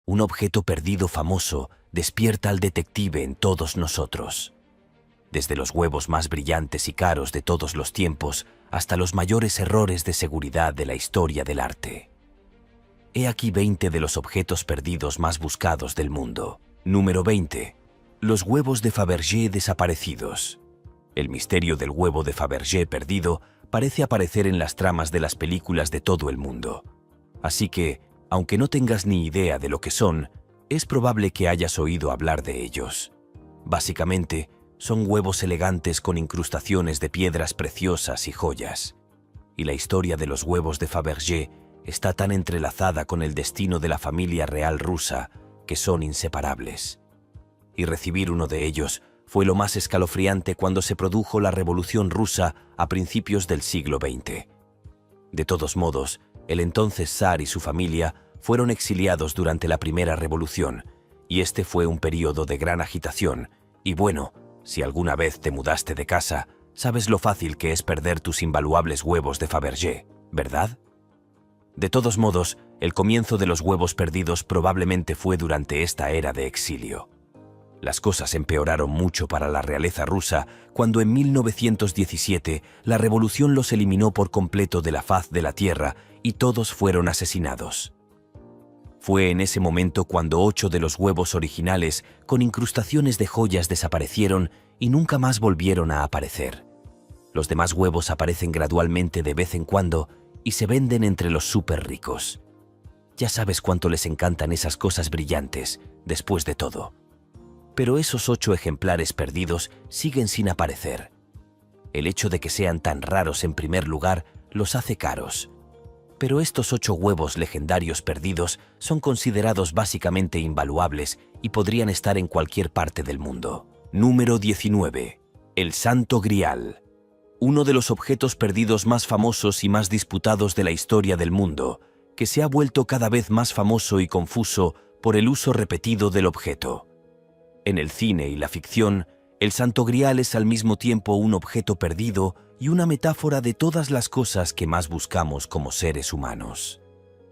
Un objeto perdido famoso despierta al detective en todos nosotros. Desde los huevos más brillantes y caros de todos los tiempos hasta los mayores errores de seguridad de la historia del arte. He aquí 20 de los objetos perdidos más buscados del mundo. Número 20. Los huevos de Fabergé desaparecidos. El misterio del huevo de Fabergé perdido parece aparecer en las tramas de las películas de todo el mundo. Así que, aunque no tengas ni idea de lo que son, es probable que hayas oído hablar de ellos. Básicamente, son huevos elegantes con incrustaciones de piedras preciosas y joyas. Y la historia de los huevos de Fabergé está tan entrelazada con el destino de la familia real rusa que son inseparables. Y recibir uno de ellos fue lo más escalofriante cuando se produjo la Revolución Rusa a principios del siglo XX. De todos modos, el entonces zar y su familia fueron exiliados durante la Primera Revolución, y este fue un periodo de gran agitación, y bueno, si alguna vez te mudaste de casa, sabes lo fácil que es perder tus invaluables huevos de Fabergé, ¿verdad? De todos modos, el comienzo de los huevos perdidos probablemente fue durante esta era de exilio. Las cosas empeoraron mucho para la realeza rusa cuando en 1917 la revolución los eliminó por completo de la faz de la tierra y todos fueron asesinados. Fue en ese momento cuando 8 de los huevos originales con incrustaciones de joyas desaparecieron y nunca más volvieron a aparecer. Los demás huevos aparecen gradualmente de vez en cuando y se venden entre los súper ricos. Ya sabes cuánto les encantan esas cosas brillantes, después de todo. Pero esos 8 ejemplares perdidos siguen sin aparecer. El hecho de que sean tan raros en primer lugar los hace caros. Pero estos 8 huevos legendarios perdidos son considerados básicamente invaluables y podrían estar en cualquier parte del mundo. Número 19. El Santo Grial. Uno de los objetos perdidos más famosos y más disputados de la historia del mundo, que se ha vuelto cada vez más famoso y confuso por el uso repetido del objeto. En el cine y la ficción, el Santo Grial es al mismo tiempo un objeto perdido y una metáfora de todas las cosas que más buscamos como seres humanos.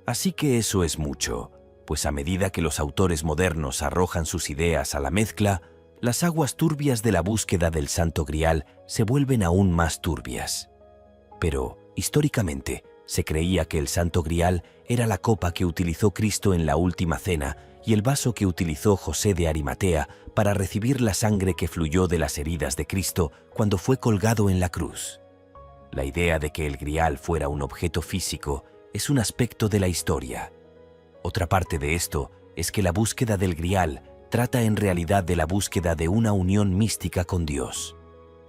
Así que eso es mucho, pues a medida que los autores modernos arrojan sus ideas a la mezcla, las aguas turbias de la búsqueda del Santo Grial se vuelven aún más turbias. Pero, históricamente, se creía que el Santo Grial era la copa que utilizó Cristo en la Última Cena y el vaso que utilizó José de Arimatea para recibir la sangre que fluyó de las heridas de Cristo cuando fue colgado en la cruz. La idea de que el Grial fuera un objeto físico es un aspecto de la historia. Otra parte de esto es que la búsqueda del Grial trata en realidad de la búsqueda de una unión mística con Dios.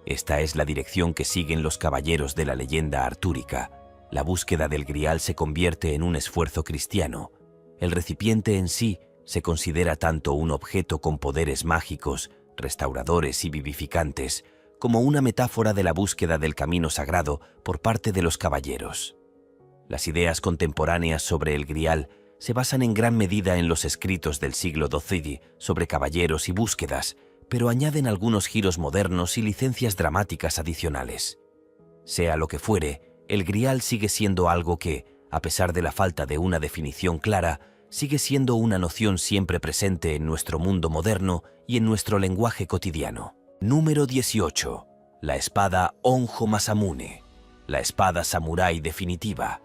Esta es la dirección que siguen los caballeros de la leyenda artúrica. La búsqueda del Grial se convierte en un esfuerzo cristiano. El recipiente en sí se considera tanto un objeto con poderes mágicos, restauradores y vivificantes, como una metáfora de la búsqueda del camino sagrado por parte de los caballeros. Las ideas contemporáneas sobre el Grial se basan en gran medida en los escritos del siglo XII sobre caballeros y búsquedas, pero añaden algunos giros modernos y licencias dramáticas adicionales. Sea lo que fuere, el Grial sigue siendo algo que, a pesar de la falta de una definición clara, sigue siendo una noción siempre presente en nuestro mundo moderno y en nuestro lenguaje cotidiano. Número 18. La espada Honjo Masamune. La espada samurái definitiva.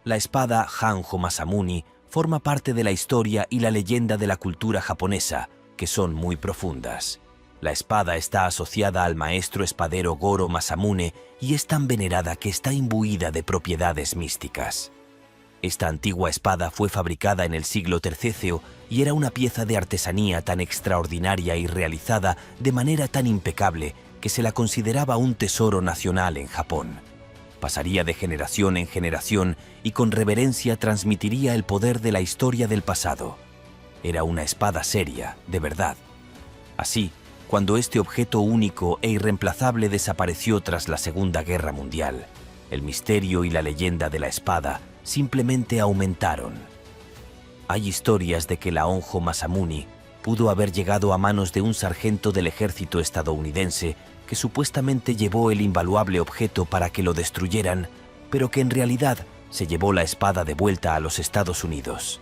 La espada Hanjo Masamune forma parte de la historia y la leyenda de la cultura japonesa, que son muy profundas. La espada está asociada al maestro espadero Goro Masamune y es tan venerada que está imbuida de propiedades místicas. Esta antigua espada fue fabricada en el siglo III y era una pieza de artesanía tan extraordinaria y realizada de manera tan impecable que se la consideraba un tesoro nacional en Japón. Pasaría de generación en generación y con reverencia transmitiría el poder de la historia del pasado. Era una espada seria, de verdad. Así, cuando este objeto único e irreemplazable desapareció tras la Segunda Guerra Mundial, el misterio y la leyenda de la espada simplemente aumentaron. Hay historias de que la Honjo Masamune pudo haber llegado a manos de un sargento del ejército estadounidense que supuestamente llevó el invaluable objeto para que lo destruyeran, pero que en realidad se llevó la espada de vuelta a los Estados Unidos.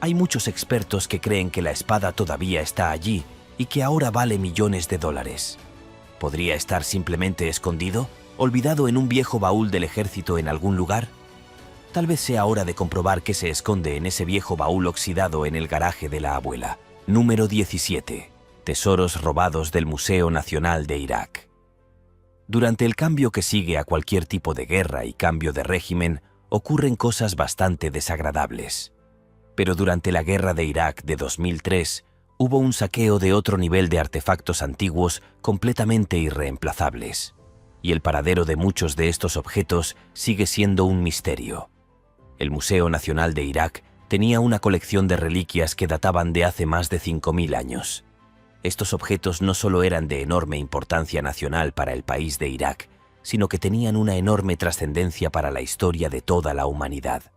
Hay muchos expertos que creen que la espada todavía está allí y que ahora vale millones de dólares. ¿Podría estar simplemente escondido, olvidado en un viejo baúl del ejército en algún lugar? Tal vez sea hora de comprobar qué se esconde en ese viejo baúl oxidado en el garaje de la abuela. Número 17. Tesoros robados del Museo Nacional de Irak. Durante el cambio que sigue a cualquier tipo de guerra y cambio de régimen, ocurren cosas bastante desagradables. Pero durante la guerra de Irak de 2003, hubo un saqueo de otro nivel de artefactos antiguos completamente irreemplazables, y el paradero de muchos de estos objetos sigue siendo un misterio. El Museo Nacional de Irak tenía una colección de reliquias que databan de hace más de 5.000 años. Estos objetos no solo eran de enorme importancia nacional para el país de Irak, sino que tenían una enorme trascendencia para la historia de toda la humanidad.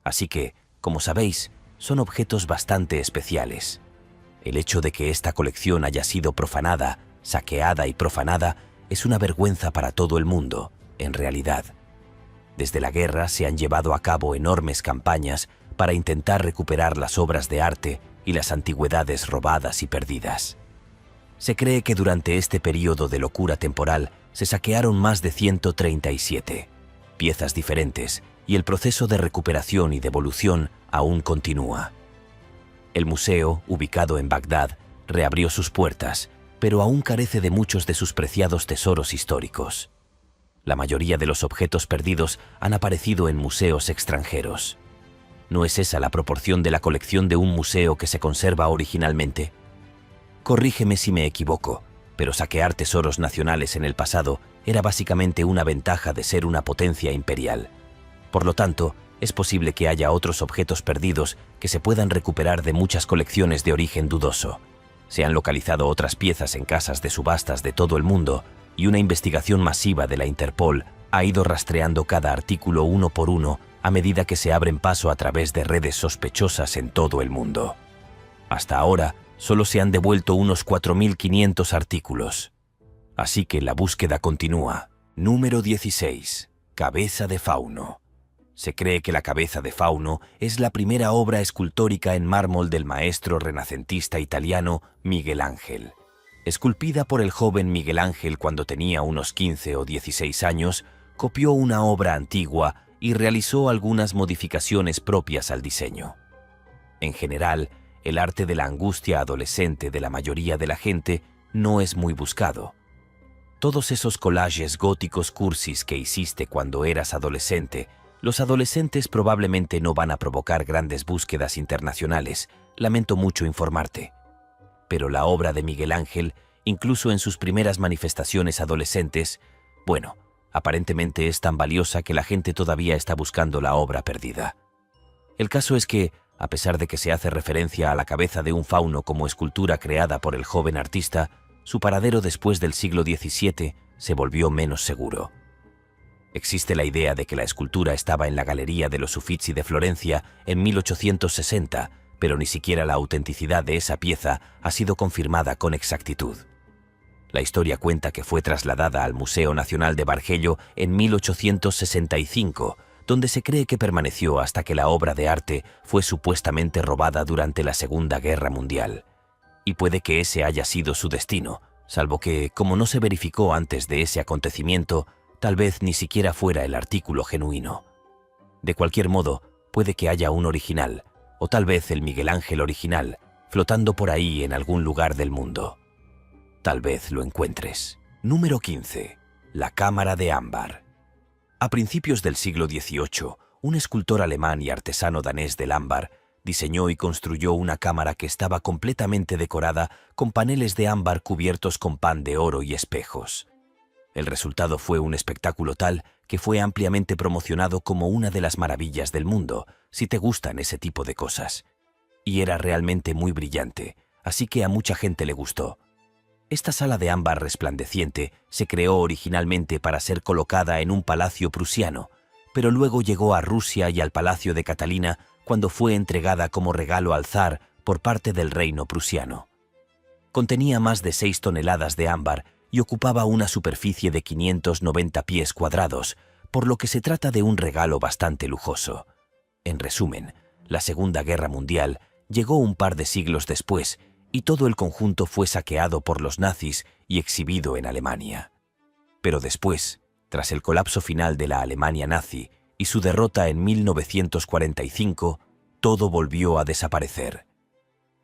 Así que, como sabéis, son objetos bastante especiales. El hecho de que esta colección haya sido profanada, saqueada y profanada es una vergüenza para todo el mundo, en realidad. Desde la guerra se han llevado a cabo enormes campañas para intentar recuperar las obras de arte y las antigüedades robadas y perdidas. Se cree que durante este período de locura temporal se saquearon más de 137 piezas diferentes y el proceso de recuperación y devolución aún continúa. El museo, ubicado en Bagdad, reabrió sus puertas, pero aún carece de muchos de sus preciados tesoros históricos. La mayoría de los objetos perdidos han aparecido en museos extranjeros. ¿No es esa la proporción de la colección de un museo que se conserva originalmente? Corrígeme si me equivoco, pero saquear tesoros nacionales en el pasado era básicamente una ventaja de ser una potencia imperial. Por lo tanto, es posible que haya otros objetos perdidos que se puedan recuperar de muchas colecciones de origen dudoso. Se han localizado otras piezas en casas de subastas de todo el mundo y una investigación masiva de la Interpol ha ido rastreando cada artículo uno por uno a medida que se abren paso a través de redes sospechosas en todo el mundo. Hasta ahora, solo se han devuelto unos 4.500 artículos. Así que la búsqueda continúa. Número 16. Cabeza de Fauno. Se cree que la cabeza de Fauno es la primera obra escultórica en mármol del maestro renacentista italiano Miguel Ángel. Esculpida por el joven Miguel Ángel cuando tenía unos 15 o 16 años, copió una obra antigua y realizó algunas modificaciones propias al diseño. En general, el arte de la angustia adolescente de la mayoría de la gente no es muy buscado. Todos esos collages góticos cursis que hiciste cuando eras adolescente, los adolescentes probablemente no van a provocar grandes búsquedas internacionales, lamento mucho informarte. Pero la obra de Miguel Ángel, incluso en sus primeras manifestaciones adolescentes, bueno, aparentemente es tan valiosa que la gente todavía está buscando la obra perdida. El caso es que, a pesar de que se hace referencia a la cabeza de un fauno como escultura creada por el joven artista, su paradero después del siglo XVII se volvió menos seguro. Existe la idea de que la escultura estaba en la Galería de los Uffizi de Florencia en 1860, pero ni siquiera la autenticidad de esa pieza ha sido confirmada con exactitud. La historia cuenta que fue trasladada al Museo Nacional de Bargello en 1865, donde se cree que permaneció hasta que la obra de arte fue supuestamente robada durante la Segunda Guerra Mundial. Y puede que ese haya sido su destino, salvo que, como no se verificó antes de ese acontecimiento, tal vez ni siquiera fuera el artículo genuino. De cualquier modo, puede que haya un original, o tal vez el Miguel Ángel original, flotando por ahí en algún lugar del mundo. Tal vez lo encuentres. Número 15. La cámara de ámbar. A principios del siglo XVIII, un escultor alemán y artesano danés del ámbar diseñó y construyó una cámara que estaba completamente decorada con paneles de ámbar cubiertos con pan de oro y espejos. El resultado fue un espectáculo tal que fue ampliamente promocionado como una de las maravillas del mundo, si te gustan ese tipo de cosas. Y era realmente muy brillante, así que a mucha gente le gustó. Esta sala de ámbar resplandeciente se creó originalmente para ser colocada en un palacio prusiano, pero luego llegó a Rusia y al palacio de Catalina cuando fue entregada como regalo al zar por parte del reino prusiano. Contenía más de 6 toneladas de ámbar y ocupaba una superficie de 590 pies cuadrados, por lo que se trata de un regalo bastante lujoso. En resumen, La Segunda Guerra Mundial llegó un par de siglos después y todo el conjunto fue saqueado por los nazis y exhibido en Alemania. Pero después, tras el colapso final de la Alemania nazi y su derrota en 1945, todo volvió a desaparecer.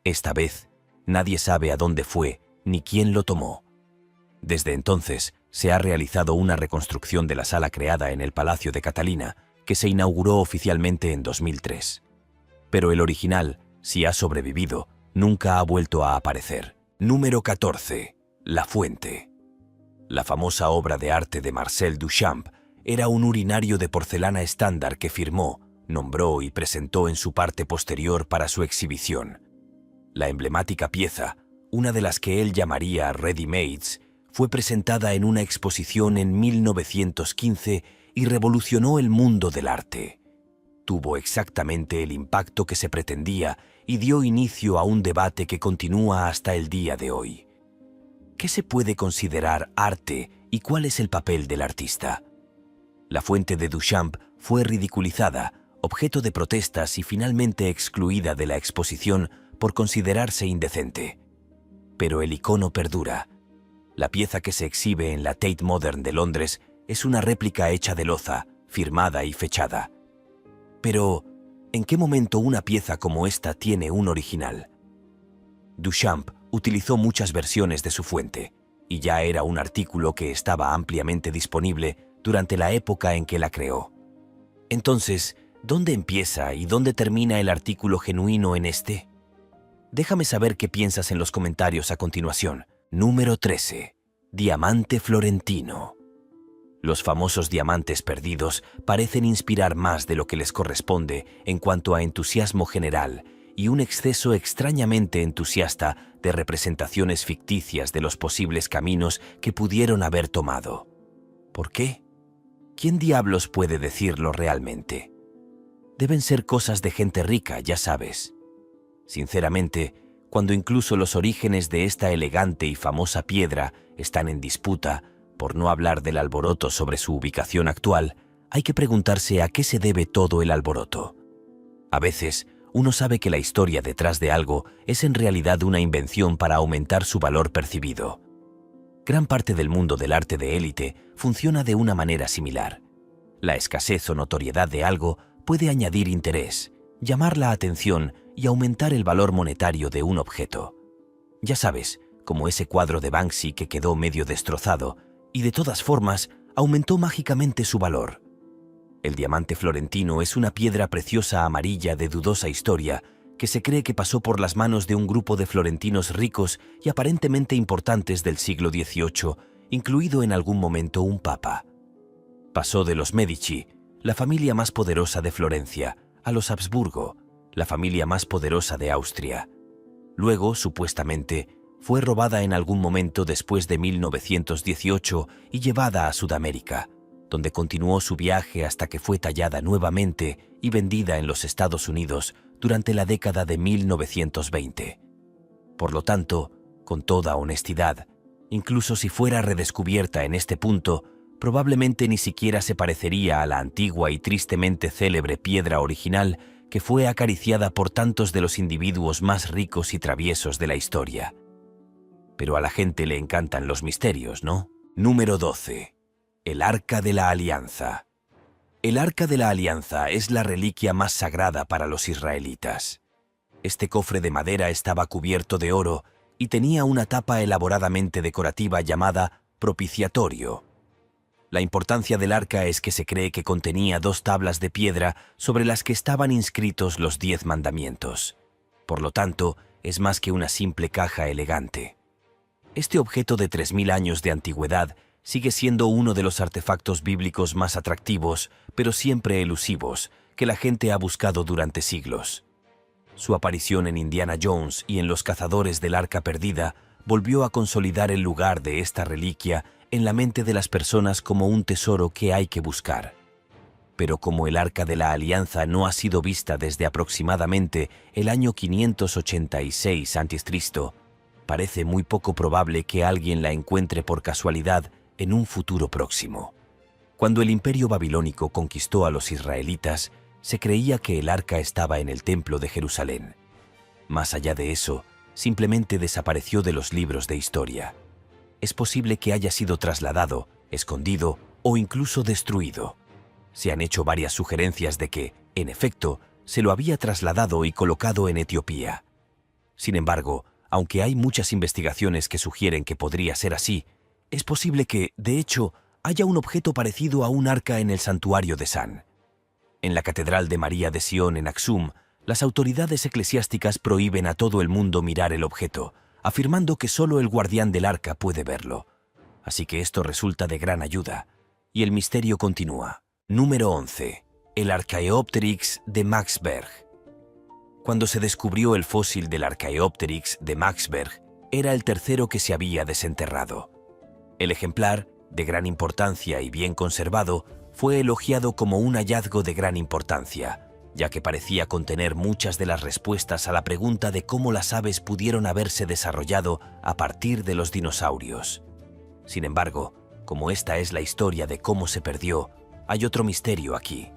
Esta vez, nadie sabe a dónde fue ni quién lo tomó. Desde entonces, se ha realizado una reconstrucción de la sala creada en el Palacio de Catalina, que se inauguró oficialmente en 2003. Pero el original, si ha sobrevivido, nunca ha vuelto a aparecer. Número 14. La Fuente. La famosa obra de arte de Marcel Duchamp era un urinario de porcelana estándar que firmó, nombró y presentó en su parte posterior para su exhibición. La emblemática pieza, una de las que él llamaría ready-mades, fue presentada en una exposición en 1915 y revolucionó el mundo del arte. Tuvo exactamente el impacto que se pretendía y dio inicio a un debate que continúa hasta el día de hoy. ¿Qué se puede considerar arte y cuál es el papel del artista? La Fuente de Duchamp fue ridiculizada, objeto de protestas y finalmente excluida de la exposición por considerarse indecente. Pero el icono perdura. La pieza que se exhibe en la Tate Modern de Londres es una réplica hecha de loza, firmada y fechada. Pero, ¿en qué momento una pieza como esta tiene un original? Duchamp utilizó muchas versiones de su fuente, y ya era un artículo que estaba ampliamente disponible durante la época en que la creó. Entonces, ¿dónde empieza y dónde termina el artículo genuino en este? Déjame saber qué piensas en los comentarios a continuación. Número 13. Diamante florentino. Los famosos diamantes perdidos parecen inspirar más de lo que les corresponde en cuanto a entusiasmo general y un exceso extrañamente entusiasta de representaciones ficticias de los posibles caminos que pudieron haber tomado. ¿Por qué? ¿Quién diablos puede decirlo realmente? Deben ser cosas de gente rica, ya sabes. Sinceramente, cuando incluso los orígenes de esta elegante y famosa piedra están en disputa, por no hablar del alboroto sobre su ubicación actual, hay que preguntarse a qué se debe todo el alboroto. A veces, uno sabe que la historia detrás de algo es en realidad una invención para aumentar su valor percibido. Gran parte del mundo del arte de élite funciona de una manera similar. La escasez o notoriedad de algo puede añadir interés, llamar la atención y aumentar el valor monetario de un objeto. Ya sabes, como ese cuadro de Banksy que quedó medio destrozado, y de todas formas aumentó mágicamente su valor. El diamante florentino es una piedra preciosa amarilla de dudosa historia que se cree que pasó por las manos de un grupo de florentinos ricos y aparentemente importantes del siglo XVIII, incluido en algún momento un papa. Pasó de los Medici, la familia más poderosa de Florencia, a los Habsburgo, la familia más poderosa de Austria. Luego, supuestamente, fue robada en algún momento después de 1918 y llevada a Sudamérica, donde continuó su viaje hasta que fue tallada nuevamente y vendida en los Estados Unidos durante la década de 1920. Por lo tanto, con toda honestidad, incluso si fuera redescubierta en este punto, probablemente ni siquiera se parecería a la antigua y tristemente célebre piedra original que fue acariciada por tantos de los individuos más ricos y traviesos de la historia. Pero a la gente le encantan los misterios, ¿no? Número 12. El Arca de la Alianza. El Arca de la Alianza es la reliquia más sagrada para los israelitas. Este cofre de madera estaba cubierto de oro y tenía una tapa elaboradamente decorativa llamada propiciatorio. La importancia del arca es que se cree que contenía 2 tablas de piedra sobre las que estaban inscritos los 10 mandamientos. Por lo tanto, es más que una simple caja elegante. Este objeto de 3000 años de antigüedad sigue siendo uno de los artefactos bíblicos más atractivos, pero siempre elusivos, que la gente ha buscado durante siglos. Su aparición en Indiana Jones y en Los Cazadores del Arca Perdida volvió a consolidar el lugar de esta reliquia en la mente de las personas como un tesoro que hay que buscar. Pero como el Arca de la Alianza no ha sido vista desde aproximadamente el año 586 a.C., parece muy poco probable que alguien la encuentre por casualidad en un futuro próximo. Cuando el Imperio Babilónico conquistó a los israelitas, Se creía que el arca estaba en el templo de Jerusalén. Más allá de eso, simplemente desapareció de los libros de historia. Es posible que haya sido trasladado, escondido o incluso destruido. Se han hecho varias sugerencias de que, en efecto, se lo había trasladado y colocado en Etiopía. Sin embargo, aunque hay muchas investigaciones que sugieren que podría ser así, es posible que, de hecho, haya un objeto parecido a un arca en el santuario de San. En la Catedral de María de Sion en Aksum, las autoridades eclesiásticas prohíben a todo el mundo mirar el objeto, afirmando que solo el guardián del arca puede verlo. Así que esto resulta de gran ayuda. Y el misterio continúa. Número 11. El Archaeopteryx de Maxberg. Cuando se descubrió el fósil del Archaeopteryx de Maxberg, era el tercero que se había desenterrado. El ejemplar, de gran importancia y bien conservado, fue elogiado como un hallazgo de gran importancia, ya que parecía contener muchas de las respuestas a la pregunta de cómo las aves pudieron haberse desarrollado a partir de los dinosaurios. Sin embargo, como esta es la historia de cómo se perdió, hay otro misterio aquí.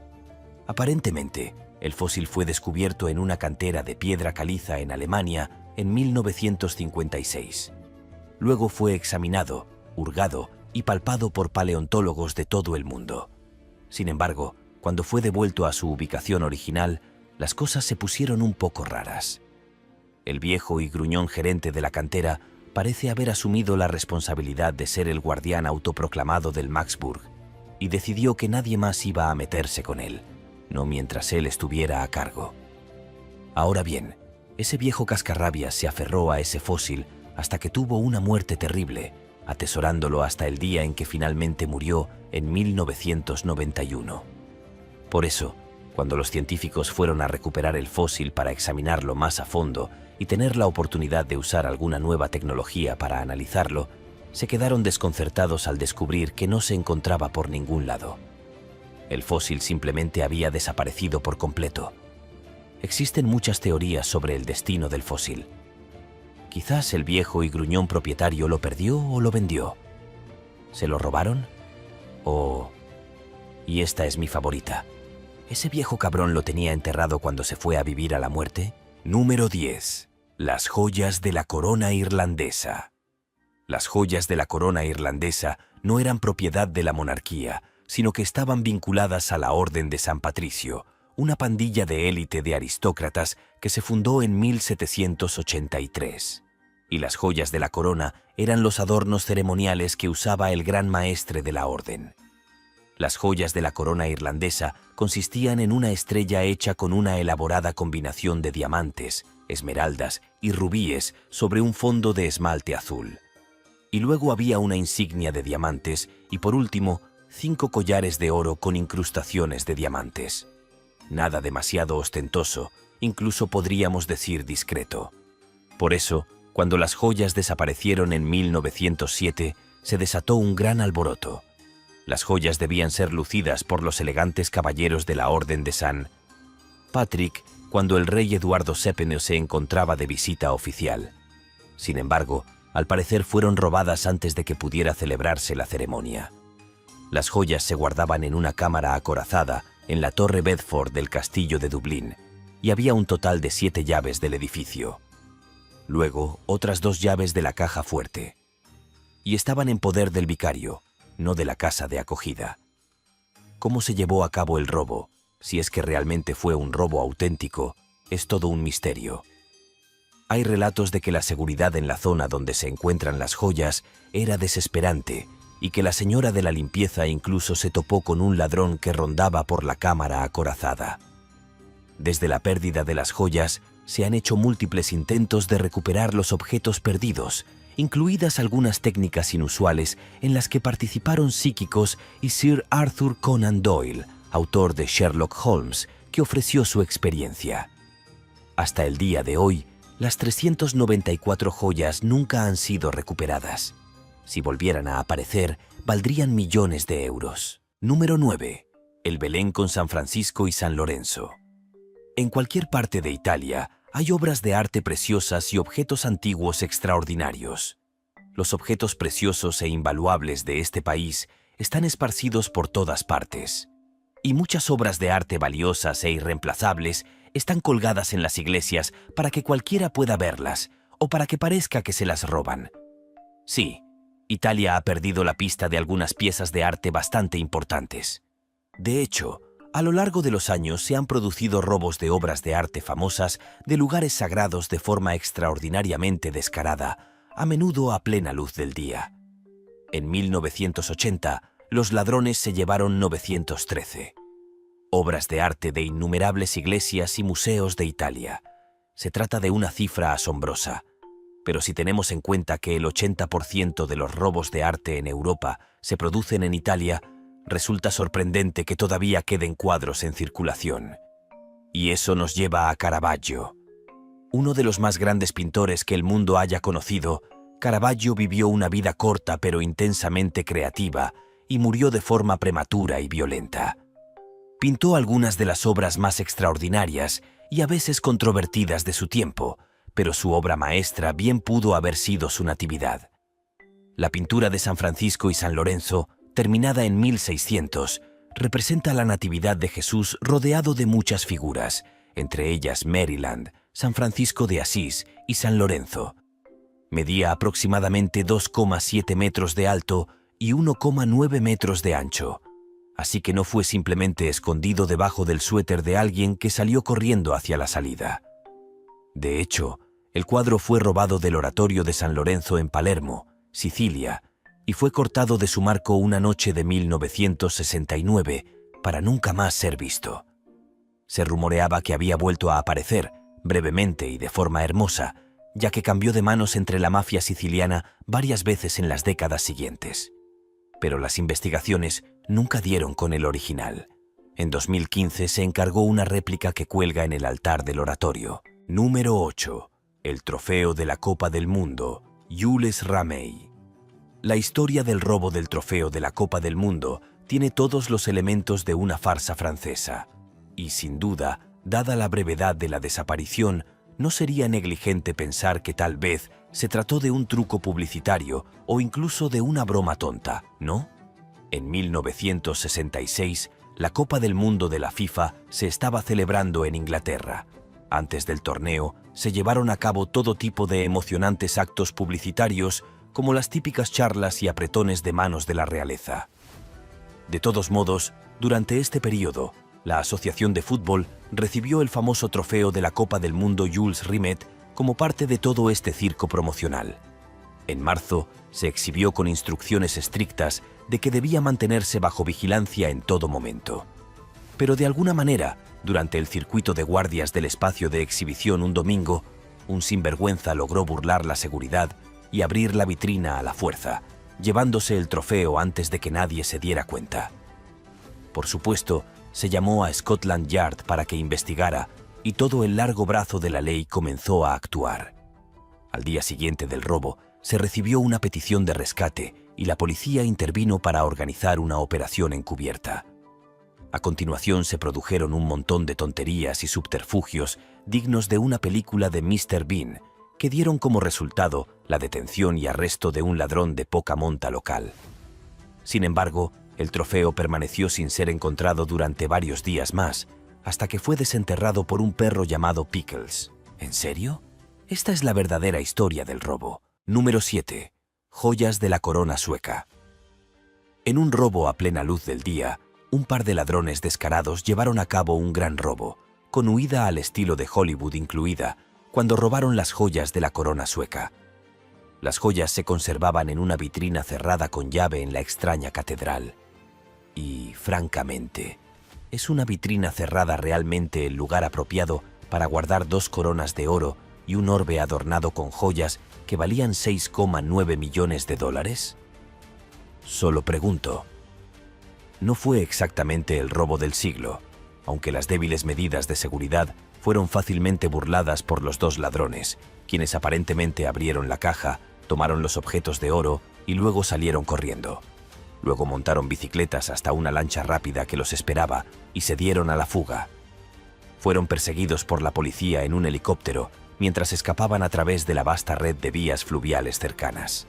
Aparentemente, el fósil fue descubierto en una cantera de piedra caliza en Alemania en 1956. Luego fue examinado, hurgado y palpado por paleontólogos de todo el mundo. Sin embargo, cuando fue devuelto a su ubicación original, las cosas se pusieron un poco raras. El viejo y gruñón gerente de la cantera parece haber asumido la responsabilidad de ser el guardián autoproclamado del Maxburg y decidió que nadie más iba a meterse con él, no mientras él estuviera a cargo. Ahora bien, ese viejo cascarrabias se aferró a ese fósil hasta que tuvo una muerte terrible, atesorándolo hasta el día en que finalmente murió en 1991. Por eso, cuando los científicos fueron a recuperar el fósil para examinarlo más a fondo y tener la oportunidad de usar alguna nueva tecnología para analizarlo, se quedaron desconcertados al descubrir que no se encontraba por ningún lado. El fósil simplemente había desaparecido por completo. Existen muchas teorías sobre el destino del fósil. Quizás el viejo y gruñón propietario lo perdió o lo vendió. ¿Se lo robaron? Y esta es mi favorita. ¿Ese viejo cabrón lo tenía enterrado cuando se fue a vivir a la muerte? Número 10. Las joyas de la corona irlandesa. Las joyas de la corona irlandesa no eran propiedad de la monarquía, sino que estaban vinculadas a la Orden de San Patricio, una pandilla de élite de aristócratas que se fundó en 1783. Y las joyas de la corona eran los adornos ceremoniales que usaba el gran maestre de la orden. Las joyas de la corona irlandesa consistían en una estrella hecha con una elaborada combinación de diamantes, esmeraldas y rubíes sobre un fondo de esmalte azul. Y luego había una insignia de diamantes y, por último, 5 collares de oro con incrustaciones de diamantes. Nada demasiado ostentoso, incluso podríamos decir discreto. Por eso, cuando las joyas desaparecieron en 1907, se desató un gran alboroto. Las joyas debían ser lucidas por los elegantes caballeros de la Orden de San Patrick cuando el rey Eduardo VII se encontraba de visita oficial. Sin embargo, al parecer fueron robadas antes de que pudiera celebrarse la ceremonia. Las joyas se guardaban en una cámara acorazada en la Torre Bedford del Castillo de Dublín, y había un total de 7 llaves del edificio. Luego, otras 2 llaves de la caja fuerte. Y estaban en poder del vicario, no de la casa de acogida. ¿Cómo se llevó a cabo el robo? Si es que realmente fue un robo auténtico, es todo un misterio. Hay relatos de que la seguridad en la zona donde se encuentran las joyas era desesperante y que la señora de la limpieza incluso se topó con un ladrón que rondaba por la cámara acorazada. Desde la pérdida de las joyas, se han hecho múltiples intentos de recuperar los objetos perdidos, incluidas algunas técnicas inusuales en las que participaron psíquicos y Sir Arthur Conan Doyle, autor de Sherlock Holmes, que ofreció su experiencia. Hasta el día de hoy, las 394 joyas nunca han sido recuperadas. Si volvieran a aparecer, valdrían millones de euros. Número 9. El Belén con San Francisco y San Lorenzo. En cualquier parte de Italia, hay obras de arte preciosas y objetos antiguos extraordinarios. Los objetos preciosos e invaluables de este país están esparcidos por todas partes. Y muchas obras de arte valiosas e irreemplazables están colgadas en las iglesias para que cualquiera pueda verlas o para que parezca que se las roban. Sí, Italia ha perdido la pista de algunas piezas de arte bastante importantes. De hecho, a lo largo de los años se han producido robos de obras de arte famosas de lugares sagrados de forma extraordinariamente descarada, a menudo a plena luz del día. En 1980, los ladrones se llevaron 913 obras de arte de innumerables iglesias y museos de Italia. Se trata de una cifra asombrosa, pero si tenemos en cuenta que el 80% de los robos de arte en Europa se producen en Italia, resulta sorprendente que todavía queden cuadros en circulación. Y eso nos lleva a Caravaggio. Uno de los más grandes pintores que el mundo haya conocido, Caravaggio vivió una vida corta pero intensamente creativa y murió de forma prematura y violenta. Pintó algunas de las obras más extraordinarias y a veces controvertidas de su tiempo, pero su obra maestra bien pudo haber sido su Natividad. La pintura de San Francisco y San Lorenzo, terminada en 1600, representa la Natividad de Jesús rodeado de muchas figuras, entre ellas Maryland, San Francisco de Asís y San Lorenzo. Medía aproximadamente 2,7 metros de alto y 1,9 metros de ancho, así que no fue simplemente escondido debajo del suéter de alguien que salió corriendo hacia la salida. De hecho, el cuadro fue robado del oratorio de San Lorenzo en Palermo, Sicilia, y fue cortado de su marco una noche de 1969 para nunca más ser visto. Se rumoreaba que había vuelto a aparecer, brevemente y de forma hermosa, ya que cambió de manos entre la mafia siciliana varias veces en las décadas siguientes. Pero las investigaciones nunca dieron con el original. En 2015 se encargó una réplica que cuelga en el altar del oratorio. Número 8. El trofeo de la Copa del Mundo, Jules Rimet. La historia del robo del trofeo de la Copa del Mundo tiene todos los elementos de una farsa francesa. Y sin duda, dada la brevedad de la desaparición, no sería negligente pensar que tal vez se trató de un truco publicitario o incluso de una broma tonta, ¿no? En 1966, la Copa del Mundo de la FIFA se estaba celebrando en Inglaterra. Antes del torneo, se llevaron a cabo todo tipo de emocionantes actos publicitarios, como las típicas charlas y apretones de manos de la realeza. De todos modos, durante este periodo, la Asociación de Fútbol recibió el famoso trofeo de la Copa del Mundo Jules Rimet como parte de todo este circo promocional. En marzo, se exhibió con instrucciones estrictas de que debía mantenerse bajo vigilancia en todo momento. Pero de alguna manera, durante el circuito de guardias del espacio de exhibición un domingo, un sinvergüenza logró burlar la seguridad y abrir la vitrina a la fuerza, llevándose el trofeo antes de que nadie se diera cuenta. Por supuesto, se llamó a Scotland Yard para que investigara y todo el largo brazo de la ley comenzó a actuar. Al día siguiente del robo, se recibió una petición de rescate y la policía intervino para organizar una operación encubierta. A continuación se produjeron un montón de tonterías y subterfugios dignos de una película de Mr. Bean, que dieron como resultado la detención y arresto de un ladrón de poca monta local. Sin embargo, el trofeo permaneció sin ser encontrado durante varios días más, hasta que fue desenterrado por un perro llamado Pickles. ¿En serio? Esta es la verdadera historia del robo. Número 7. Joyas de la corona sueca. En un robo a plena luz del día, un par de ladrones descarados llevaron a cabo un gran robo, con huida al estilo de Hollywood incluida, cuando robaron las joyas de la corona sueca. Las joyas se conservaban en una vitrina cerrada con llave en la extraña catedral. Y, francamente, ¿es una vitrina cerrada realmente el lugar apropiado para guardar 2 coronas de oro y un orbe adornado con joyas que valían $6,9 millones? Solo pregunto. No fue exactamente el robo del siglo, aunque las débiles medidas de seguridad fueron fácilmente burladas por los 2 ladrones, quienes aparentemente abrieron la caja, tomaron los objetos de oro y luego salieron corriendo. Luego montaron bicicletas hasta una lancha rápida que los esperaba y se dieron a la fuga. Fueron perseguidos por la policía en un helicóptero mientras escapaban a través de la vasta red de vías fluviales cercanas.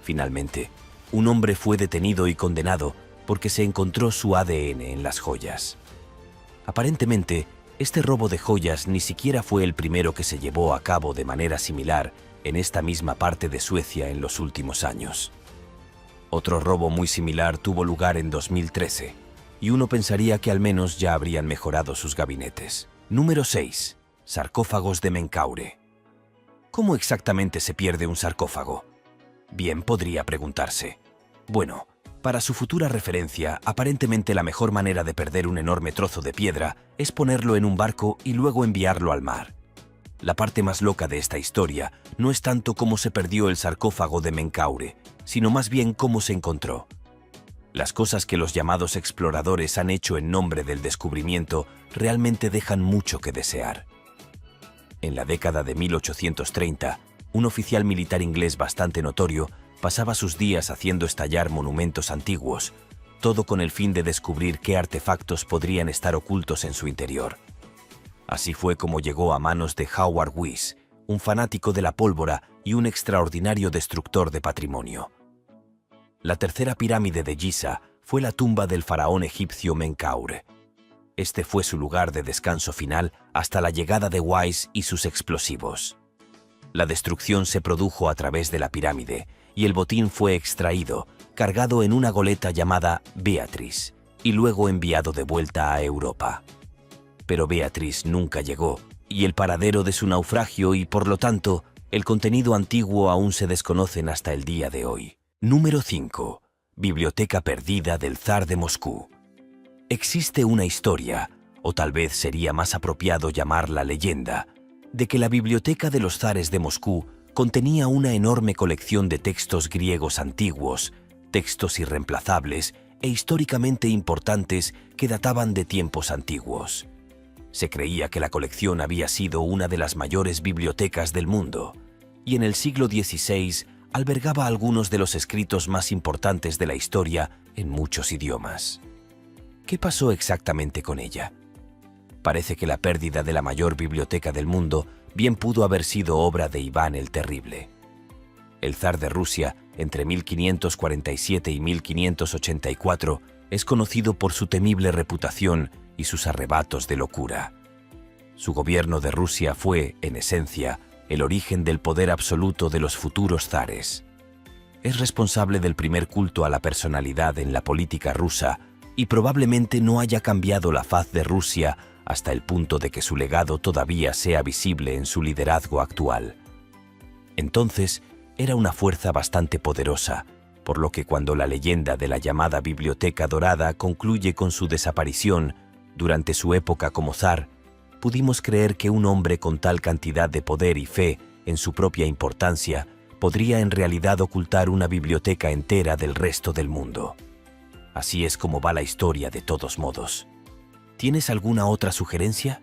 Finalmente, un hombre fue detenido y condenado porque se encontró su ADN en las joyas. Aparentemente, este robo de joyas ni siquiera fue el primero que se llevó a cabo de manera similar en esta misma parte de Suecia en los últimos años. Otro robo muy similar tuvo lugar en 2013, y uno pensaría que al menos ya habrían mejorado sus gabinetes. Número 6. Sarcófagos de Menkaure. ¿Cómo exactamente se pierde un sarcófago? Bien, podría preguntarse. Bueno, para su futura referencia, aparentemente la mejor manera de perder un enorme trozo de piedra es ponerlo en un barco y luego enviarlo al mar. La parte más loca de esta historia no es tanto cómo se perdió el sarcófago de Menkaure, sino más bien cómo se encontró. Las cosas que los llamados exploradores han hecho en nombre del descubrimiento realmente dejan mucho que desear. En la década de 1830, un oficial militar inglés bastante notorio pasaba sus días haciendo estallar monumentos antiguos, todo con el fin de descubrir qué artefactos podrían estar ocultos en su interior. Así fue como llegó a manos de Howard Wyss, un fanático de la pólvora y un extraordinario destructor de patrimonio. La tercera pirámide de Giza fue la tumba del faraón egipcio Menkaure. Este fue su lugar de descanso final hasta la llegada de Wyss y sus explosivos. La destrucción se produjo a través de la pirámide y el botín fue extraído, cargado en una goleta llamada Beatrice, y luego enviado de vuelta a Europa. Pero Beatrice nunca llegó, y el paradero de su naufragio y, por lo tanto, el contenido antiguo aún se desconocen hasta el día de hoy. Número 5. Biblioteca perdida del zar de Moscú. Existe una historia, o tal vez sería más apropiado llamarla leyenda, de que la biblioteca de los zares de Moscú contenía una enorme colección de textos griegos antiguos, textos irreemplazables e históricamente importantes que databan de tiempos antiguos. Se creía que la colección había sido una de las mayores bibliotecas del mundo, y en el siglo XVI albergaba algunos de los escritos más importantes de la historia en muchos idiomas. ¿Qué pasó exactamente con ella? Parece que la pérdida de la mayor biblioteca del mundo bien pudo haber sido obra de Iván el Terrible. El zar de Rusia, entre 1547 y 1584, es conocido por su temible reputación y sus arrebatos de locura. Su gobierno de Rusia fue, en esencia, el origen del poder absoluto de los futuros zares. Es responsable del primer culto a la personalidad en la política rusa y probablemente no haya cambiado la faz de Rusia hasta el punto de que su legado todavía sea visible en su liderazgo actual. Entonces, era una fuerza bastante poderosa, por lo que cuando la leyenda de la llamada Biblioteca Dorada concluye con su desaparición durante su época como zar, pudimos creer que un hombre con tal cantidad de poder y fe en su propia importancia podría en realidad ocultar una biblioteca entera del resto del mundo. Así es como va la historia de todos modos. ¿Tienes alguna otra sugerencia?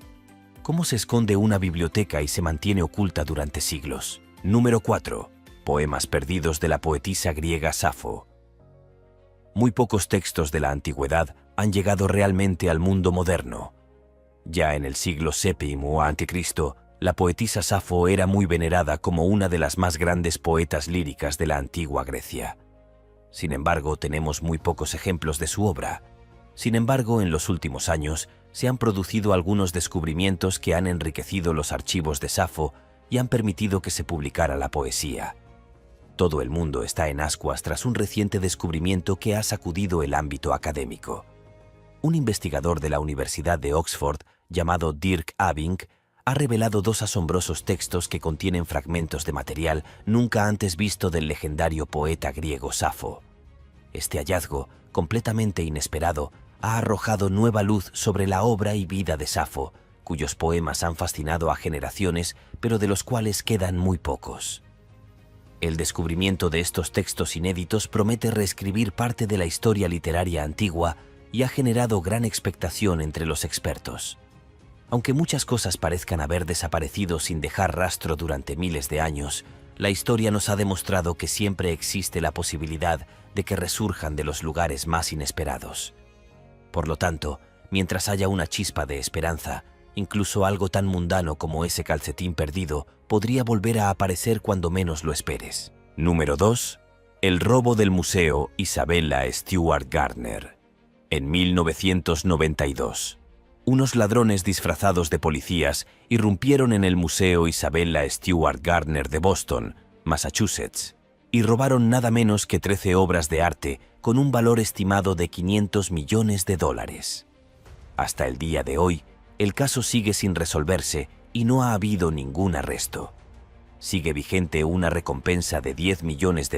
¿Cómo se esconde una biblioteca y se mantiene oculta durante siglos? Número 4. Poemas perdidos de la poetisa griega Safo. Muy pocos textos de la antigüedad han llegado realmente al mundo moderno. Ya en el siglo VII a.C., la poetisa Safo era muy venerada como una de las más grandes poetas líricas de la antigua Grecia. Sin embargo, tenemos muy pocos ejemplos de su obra. Sin embargo, en los últimos años se han producido algunos descubrimientos que han enriquecido los archivos de Safo y han permitido que se publicara la poesía. Todo el mundo está en ascuas tras un reciente descubrimiento que ha sacudido el ámbito académico. Un investigador de la Universidad de Oxford, llamado Dirk Abing, ha revelado dos asombrosos textos que contienen fragmentos de material nunca antes visto del legendario poeta griego Safo. Este hallazgo, completamente inesperado, ha arrojado nueva luz sobre la obra y vida de Safo, cuyos poemas han fascinado a generaciones, pero de los cuales quedan muy pocos. El descubrimiento de estos textos inéditos promete reescribir parte de la historia literaria antigua y ha generado gran expectación entre los expertos. Aunque muchas cosas parezcan haber desaparecido sin dejar rastro durante miles de años, la historia nos ha demostrado que siempre existe la posibilidad de que resurjan de los lugares más inesperados. Por lo tanto, mientras haya una chispa de esperanza, incluso algo tan mundano como ese calcetín perdido podría volver a aparecer cuando menos lo esperes. Número 2. El robo del Museo Isabella Stewart Gardner. En 1992, unos ladrones disfrazados de policías irrumpieron en el Museo Isabella Stewart Gardner de Boston, Massachusetts, y robaron nada menos que 13 obras de arte con un valor estimado de $500 millones. Hasta el día de hoy, el caso sigue sin resolverse y no ha habido ningún arresto. Sigue vigente una recompensa de $10 millones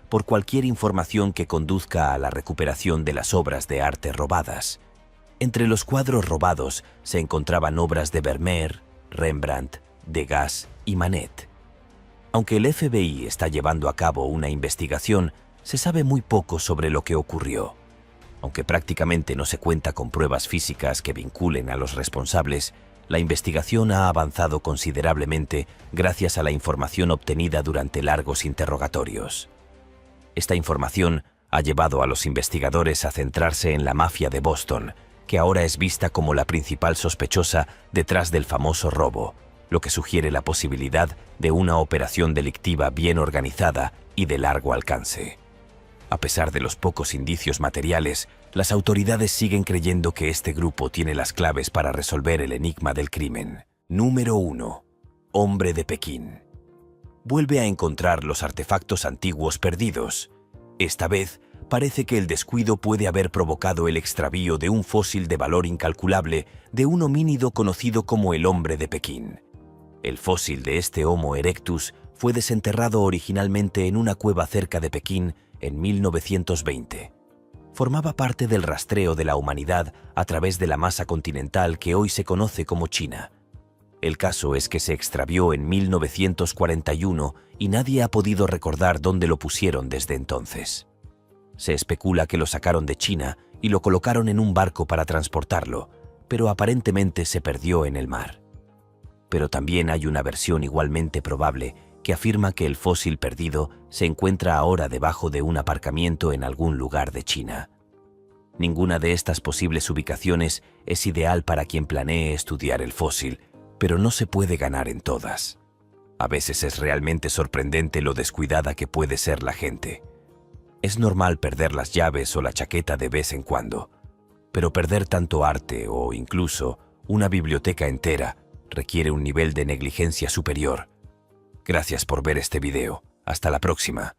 por cualquier información que conduzca a la recuperación de las obras de arte robadas. Entre los cuadros robados se encontraban obras de Vermeer, Rembrandt, Degas y Manet. Aunque el FBI está llevando a cabo una investigación, se sabe muy poco sobre lo que ocurrió. Aunque prácticamente no se cuenta con pruebas físicas que vinculen a los responsables, la investigación ha avanzado considerablemente gracias a la información obtenida durante largos interrogatorios. Esta información ha llevado a los investigadores a centrarse en la mafia de Boston, que ahora es vista como la principal sospechosa detrás del famoso robo, lo que sugiere la posibilidad de una operación delictiva bien organizada y de largo alcance. A pesar de los pocos indicios materiales, las autoridades siguen creyendo que este grupo tiene las claves para resolver el enigma del crimen. Número 1. Hombre de Pekín. Vuelve a encontrar los artefactos antiguos perdidos. Esta vez, parece que el descuido puede haber provocado el extravío de un fósil de valor incalculable de un homínido conocido como el hombre de Pekín. El fósil de este Homo erectus fue desenterrado originalmente en una cueva cerca de Pekín en 1920. Formaba parte del rastreo de la humanidad a través de la masa continental que hoy se conoce como China. El caso es que se extravió en 1941 y nadie ha podido recordar dónde lo pusieron desde entonces. Se especula que lo sacaron de China y lo colocaron en un barco para transportarlo, pero aparentemente se perdió en el mar. Pero también hay una versión igualmente probable que afirma que el fósil perdido se encuentra ahora debajo de un aparcamiento en algún lugar de China. Ninguna de estas posibles ubicaciones es ideal para quien planee estudiar el fósil, pero no se puede ganar en todas. A veces es realmente sorprendente lo descuidada que puede ser la gente. Es normal perder las llaves o la chaqueta de vez en cuando, pero perder tanto arte o incluso una biblioteca entera requiere un nivel de negligencia superior. Gracias por ver este video. Hasta la próxima.